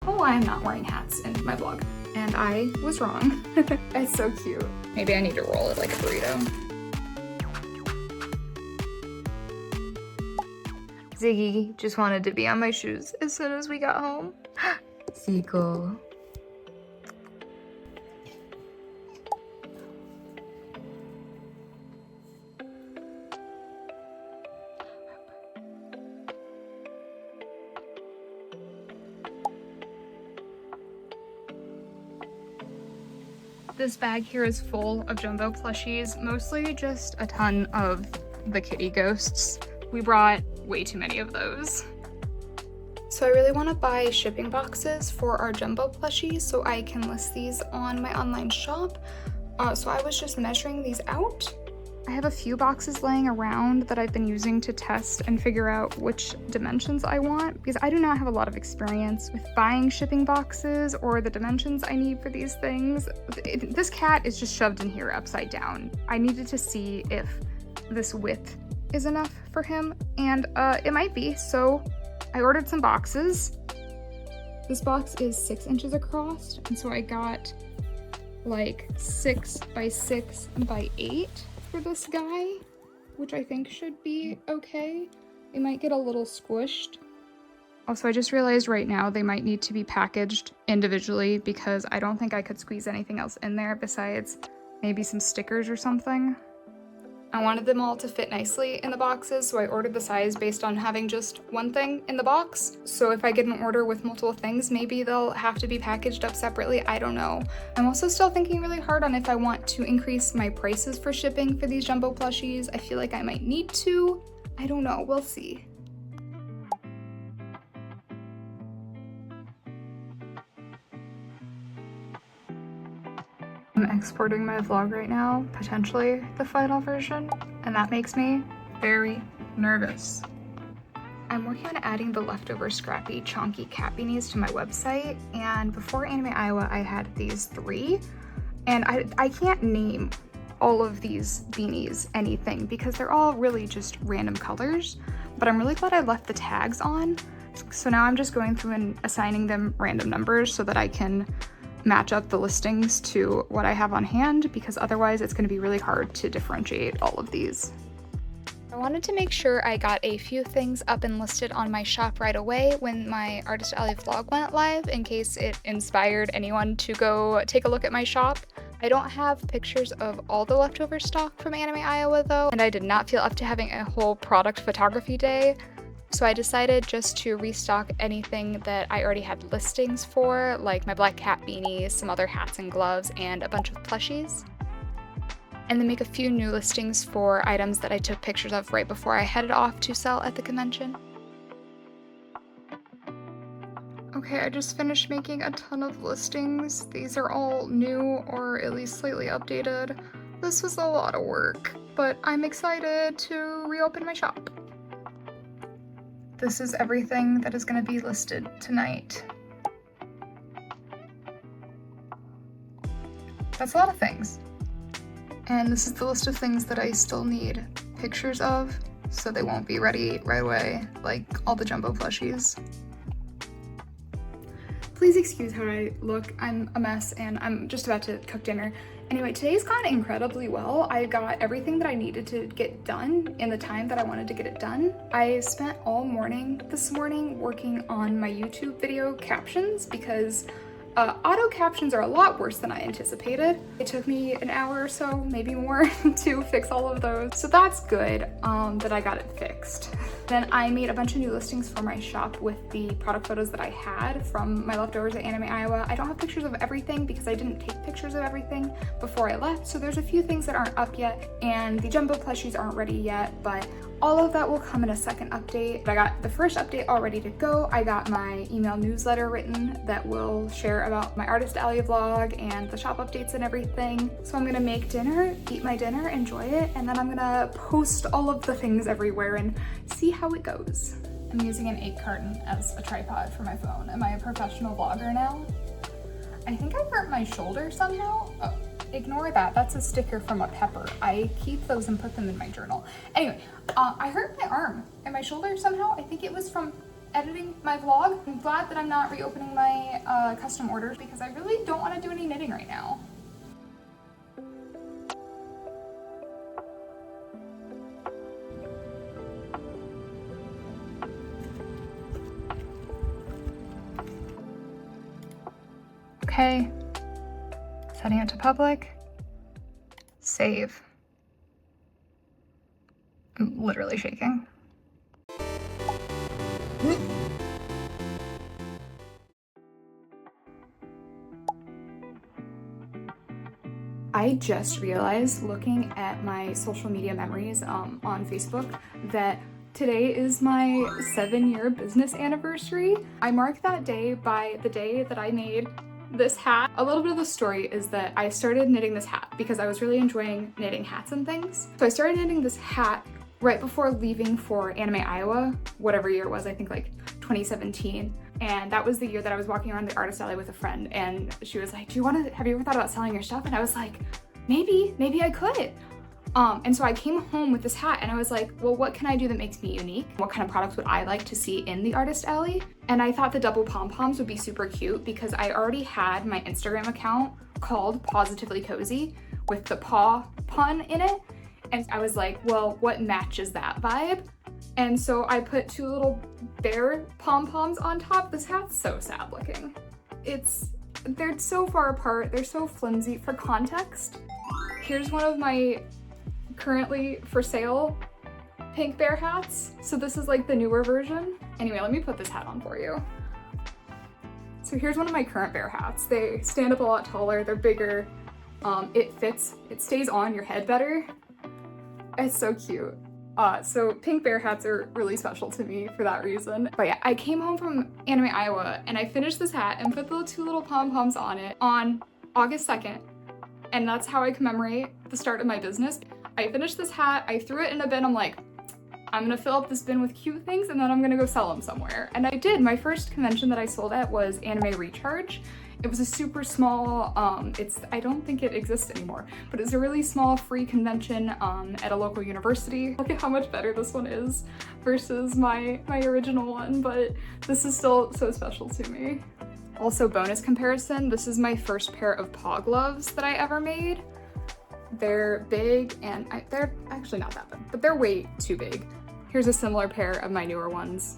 Oh, I'm not wearing hats in my vlog. And I was wrong. It's so cute. Maybe I need to roll it like a burrito. Ziggy just wanted to be on my shoes as soon as we got home. Seagull. This bag here is full of jumbo plushies, mostly just a ton of the kitty ghosts. We brought way too many of those. So I really want to buy shipping boxes for our jumbo plushies so I can list these on my online shop. So I was just measuring these out. I have a few boxes laying around that I've been using to test and figure out which dimensions I want, because I do not have a lot of experience with buying shipping boxes or the dimensions I need for these things. This cat is just shoved in here upside down. I needed to see if this width is enough for him, and it might be, so I ordered some boxes. This box is 6 inches across, and so I got like 6 by 6 by 8 for this guy, which I think should be okay. They might get a little squished. Also, I just realized right now they might need to be packaged individually because I don't think I could squeeze anything else in there besides maybe some stickers or something. I wanted them all to fit nicely in the boxes, so I ordered the size based on having just one thing in the box. So if I get an order with multiple things, maybe they'll have to be packaged up separately, I don't know. I'm also still thinking really hard on if I want to increase my prices for shipping for these jumbo plushies. I feel like I might need to. I don't know, we'll see. I'm exporting my vlog right now, potentially the final version, and that makes me very nervous. I'm working on adding the leftover scrappy chonky cat beanies to my website, and before Anime Iowa I had these 3, and I can't name all of these beanies anything because they're all really just random colors, but I'm really glad I left the tags on. So now I'm just going through and assigning them random numbers so that I can match up the listings to what I have on hand, because otherwise it's going to be really hard to differentiate all of these. I wanted to make sure I got a few things up and listed on my shop right away when my Artist Alley vlog went live, in case it inspired anyone to go take a look at my shop. I don't have pictures of all the leftover stock from Anime Iowa though, and I did not feel up to having a whole product photography day. So I decided just to restock anything that I already had listings for, like my black cat beanies, some other hats and gloves, and a bunch of plushies. And then make a few new listings for items that I took pictures of right before I headed off to sell at the convention. Okay, I just finished making a ton of listings. These are all new or at least slightly updated. This was a lot of work, but I'm excited to reopen my shop. This is everything that is going to be listed tonight. That's a lot of things. And this is the list of things that I still need pictures of, so they won't be ready right away, like all the jumbo plushies. Please excuse how I look. I'm a mess and I'm just about to cook dinner. Anyway, today's gone incredibly well. I got everything that I needed to get done in the time that I wanted to get it done. I spent all morning this morning working on my YouTube video captions because auto captions are a lot worse than I anticipated. It took me an hour or so, maybe more, to fix all of those. So that's good that I got it fixed. Then I made a bunch of new listings for my shop with the product photos that I had from my leftovers at Anime Iowa. I don't have pictures of everything because I didn't take pictures of everything before I left. So there's a few things that aren't up yet, and the jumbo plushies aren't ready yet, but all of that will come in a second update. I got the first update all ready to go. I got my email newsletter written that will share about my Artist Alley vlog and the shop updates and everything. So I'm gonna make dinner, eat my dinner, enjoy it, and then I'm gonna post all of the things everywhere and see how it goes. I'm using an 8 carton as a tripod for my phone. Am I a professional vlogger now? I think I hurt my shoulder somehow. Oh, ignore that, that's a sticker from a pepper. I keep those and put them in my journal. Anyway, I hurt my arm and my shoulder somehow. I think it was from editing my vlog. I'm glad that I'm not reopening my custom orders because I really don't want to do any knitting right now. Okay, setting it to public, save. I'm literally shaking. I just realized, looking at my social media memories on Facebook, that today is my 7-year business anniversary. I marked that day by the day that I made this hat. A little bit of the story is that I started knitting this hat because I was really enjoying knitting hats and things. So I started knitting this hat right before leaving for Anime Iowa, whatever year it was, I think like 2017. And that was the year that I was walking around the artist alley with a friend, and she was like, have you ever thought about selling your stuff? And I was like, maybe I could. And so I came home with this hat and I was like, well, what can I do that makes me unique? What kind of products would I like to see in the artist alley? And I thought the double pom-poms would be super cute because I already had my Instagram account called Positively Cozy with the paw pun in it. And I was like, well, what matches that vibe? And so I put 2 little bear pom-poms on top. This hat's so sad looking. They're so far apart. They're so flimsy. For context, here's one of my currently for sale pink bear hats. So this is like the newer version. Anyway, let me put this hat on for you. So here's one of my current bear hats. They stand up a lot taller, they're bigger. It fits, it stays on your head better. It's so cute. So pink bear hats are really special to me for that reason. But yeah, I came home from Anime Iowa and I finished this hat and put the 2 little pom-poms on it on August 2nd. And that's how I commemorate the start of my business. I finished this hat, I threw it in a bin. I'm like, I'm gonna fill up this bin with cute things and then I'm gonna go sell them somewhere. And I did. My first convention that I sold at was Anime Recharge. It was a super small, I don't think it exists anymore, but it's a really small free convention at a local university. Look at how much better this one is versus my original one, but this is still so special to me. Also, bonus comparison, this is my first pair of paw gloves that I ever made. They're big and they're actually not that big, but they're way too big. Here's a similar pair of my newer ones.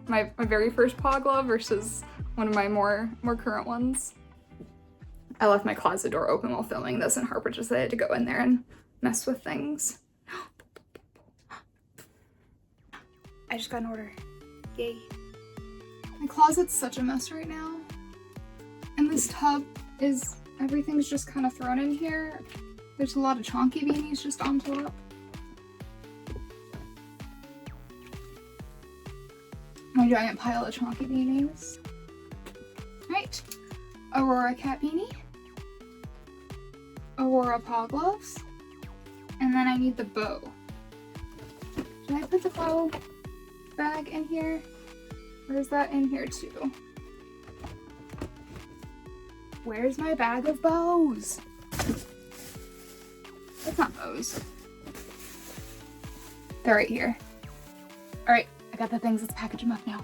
My very first paw glove versus one of my more current ones. I left my closet door open while filming this and Harper just decided to go in there and mess with things. I just got an order. Yay. My closet's such a mess right now. And this tub everything's just kind of thrown in here. There's a lot of chonky beanies just on top. My giant pile of chonky beanies. Right, Aurora cat beanie, Aurora paw gloves, and then I need the bow. Did I put the bow bag in here? Or is that in here too? Where's my bag of bows? That's not bows. They're right here. All right, I got the things, let's package them up now.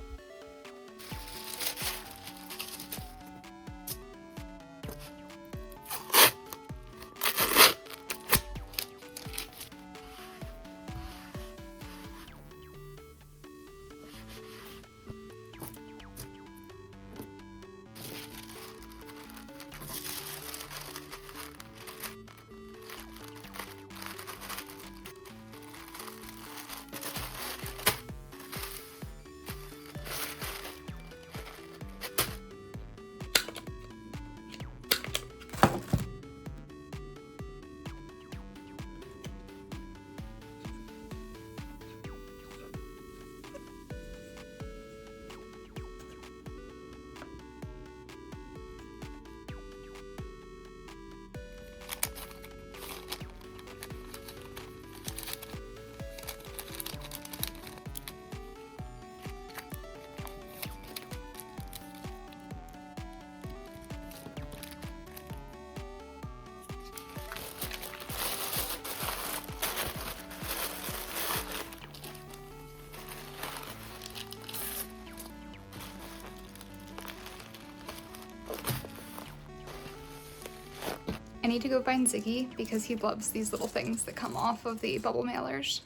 I need to go find Ziggy because he loves these little things that come off of the bubble mailers.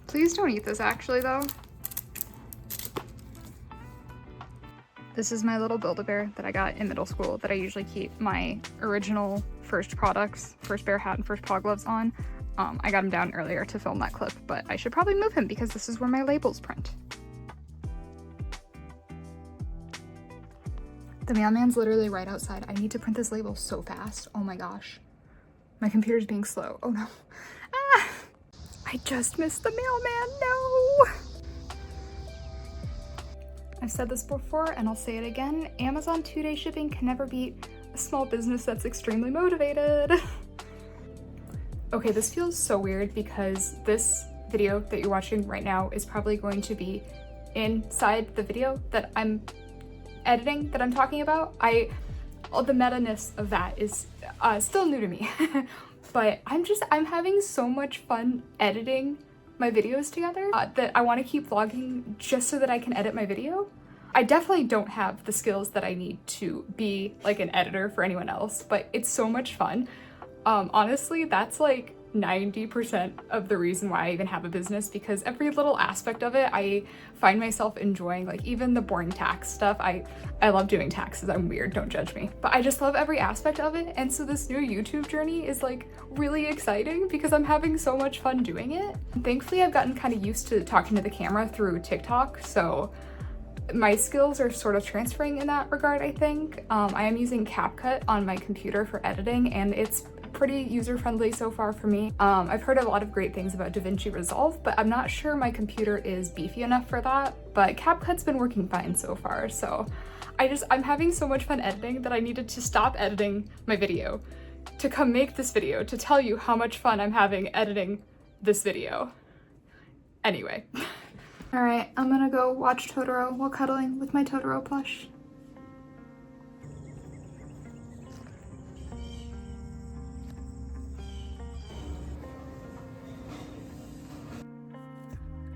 Please don't eat this actually though. This is my little Build-A-Bear that I got in middle school that I usually keep my original first products, first bear hat and first paw gloves on. I got him down earlier to film that clip, but I should probably move him because this is where my labels print. The mailman's literally right outside. I need to print this label so fast. Oh my gosh. My computer's being slow. Oh no. Ah! I just missed the mailman, no! I've said this before and I'll say it again. Amazon 2-day shipping can never beat a small business that's extremely motivated. Okay, this feels so weird because this video that you're watching right now is probably going to be inside the video that I'm editing, that I'm talking about. The meta-ness of that is still new to me. But I'm having so much fun editing my videos together that I want to keep vlogging just so that I can edit my video. I definitely don't have the skills that I need to be like an editor for anyone else, but it's so much fun. Honestly, that's like 90% of the reason why I even have a business, because every little aspect of it I find myself enjoying. Like even the boring tax stuff, I love doing taxes. I'm weird, don't judge me, but I just love every aspect of it. And so this new YouTube journey is like really exciting because I'm having so much fun doing it. Thankfully I've gotten kind of used to talking to the camera through TikTok, so my skills are sort of transferring in that regard, I think. I am using CapCut on my computer for editing and it's pretty user-friendly so far for me. I've heard a lot of great things about DaVinci Resolve, but I'm not sure my computer is beefy enough for that, but CapCut's been working fine so far. So I'm having so much fun editing that I needed to stop editing my video to come make this video to tell you how much fun I'm having editing this video. Anyway. All right, I'm gonna go watch Totoro while cuddling with my Totoro plush.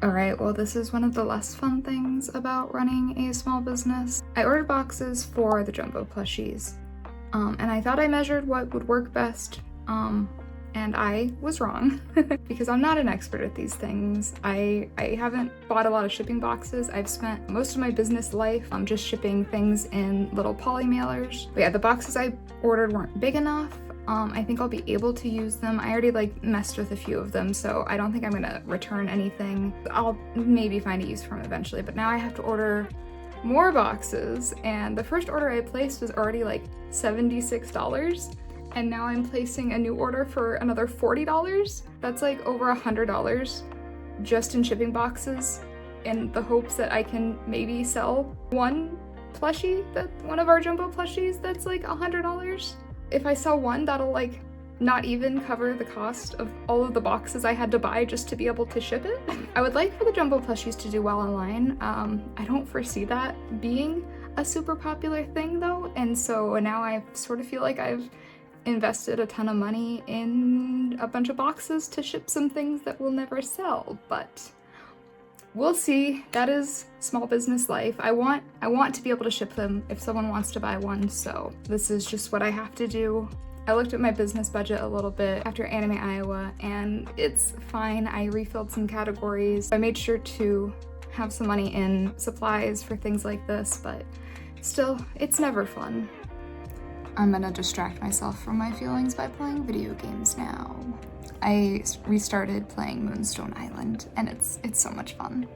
Alright, well this is one of the less fun things about running a small business. I ordered boxes for the jumbo plushies, and I thought I measured what would work best, and I was wrong because I'm not an expert at these things. I haven't bought a lot of shipping boxes. I've spent most of my business life just shipping things in little poly mailers. But yeah, the boxes I ordered weren't big enough. I think I'll be able to use them. I already like messed with a few of them, so I don't think I'm gonna return anything. I'll maybe find a use for them eventually, but now I have to order more boxes, and the first order I placed was already like $76, and now I'm placing a new order for another $40. That's like over $100 just in shipping boxes, in the hopes that I can maybe sell one plushie, one of our jumbo plushies that's like $100. If I sell one, that'll like not even cover the cost of all of the boxes I had to buy just to be able to ship it. I would like for the jumbo plushies to do well online. I don't foresee that being a super popular thing though, and so now I sort of feel like I've invested a ton of money in a bunch of boxes to ship some things that will never sell, but we'll see. That is small business life. I want to be able to ship them if someone wants to buy one, so this is just what I have to do. I looked at my business budget a little bit after Anime Iowa, and it's fine. I refilled some categories. I made sure to have some money in supplies for things like this, but still, it's never fun. I'm gonna distract myself from my feelings by playing video games now. I restarted playing Moonstone Island, and it's so much fun.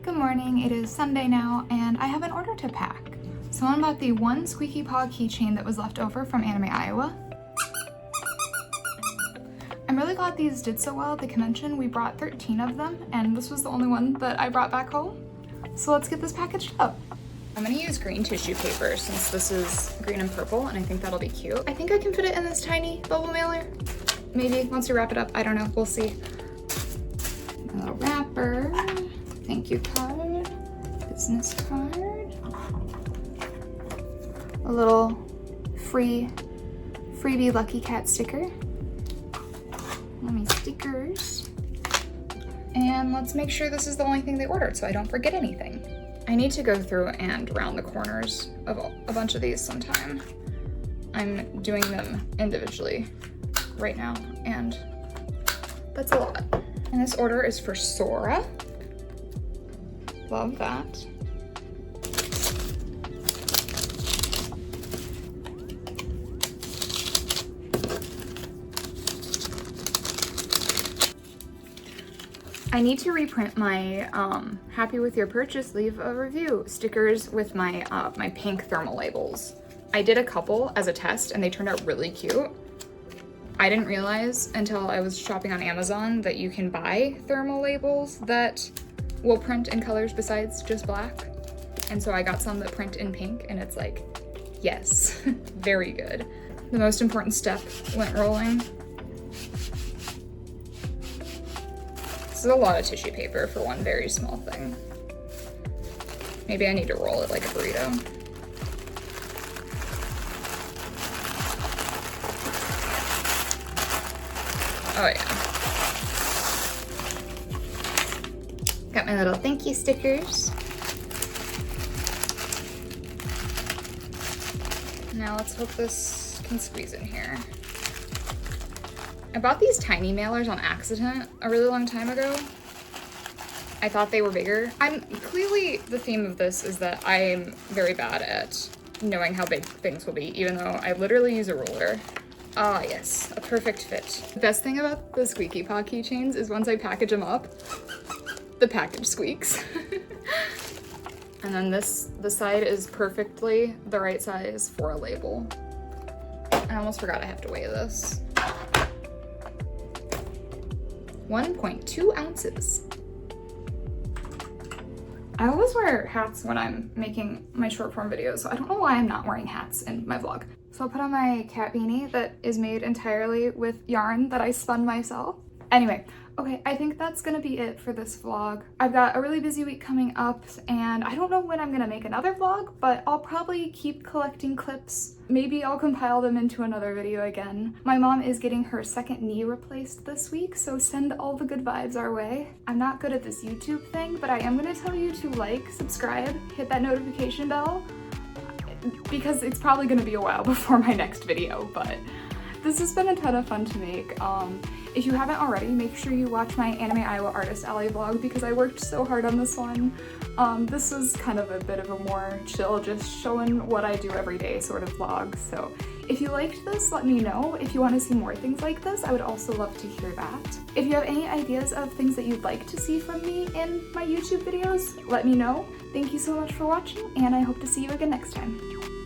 Good morning, it is Sunday now, and I have an order to pack. Someone bought the one Squeaky Paw keychain that was left over from Anime Iowa. I'm really glad these did so well at the convention. We brought 13 of them, and this was the only one that I brought back home. So let's get this packaged up. I'm gonna use green tissue paper since this is green and purple, and I think that'll be cute. I think I can fit it in this tiny bubble mailer. Maybe once we wrap it up, I don't know, we'll see. A little wrapper, thank you card, business card, a little freebie Lucky Cat sticker, All my stickers. And let's make sure this is the only thing they ordered so I don't forget anything. I need to go through and round the corners of a bunch of these sometime. I'm doing them individually right now, and that's a lot. And this order is for Sora. Love that. I need to reprint my happy with your purchase, leave a review stickers with my my pink thermal labels. I did a couple as a test and they turned out really cute. I didn't realize until I was shopping on Amazon that you can buy thermal labels that will print in colors besides just black. And so I got some that print in pink and it's like, yes, very good. The most important step went rolling. This is a lot of tissue paper for one very small thing. Maybe I need to roll it like a burrito. Oh yeah. Got my little thank you stickers. Now let's hope this can squeeze in here. I bought these tiny mailers on accident a really long time ago. I thought they were bigger. Clearly the theme of this is that I'm very bad at knowing how big things will be, even though I literally use a ruler. Ah yes, a perfect fit. The best thing about the Squeaky Paw keychains is once I package them up, the package squeaks. And then the side is perfectly the right size for a label. I almost forgot I have to weigh this. 1.2 ounces. I always wear hats when I'm making my short form videos, so I don't know why I'm not wearing hats in my vlog. So I'll put on my cat beanie that is made entirely with yarn that I spun myself. Anyway, okay, I think that's gonna be it for this vlog. I've got a really busy week coming up and I don't know when I'm gonna make another vlog, but I'll probably keep collecting clips. Maybe I'll compile them into another video again. My mom is getting her second knee replaced this week, so send all the good vibes our way. I'm not good at this YouTube thing, but I am gonna tell you to like, subscribe, hit that notification bell, because it's probably gonna be a while before my next video, but this has been a ton of fun to make. If you haven't already, make sure you watch my Anime Iowa Artist Alley vlog because I worked so hard on this one. This was kind of a bit of a more chill, just showing what I do every day sort of vlog. So if you liked this, let me know. If you want to see more things like this, I would also love to hear that. If you have any ideas of things that you'd like to see from me in my YouTube videos, let me know. Thank you so much for watching, and I hope to see you again next time.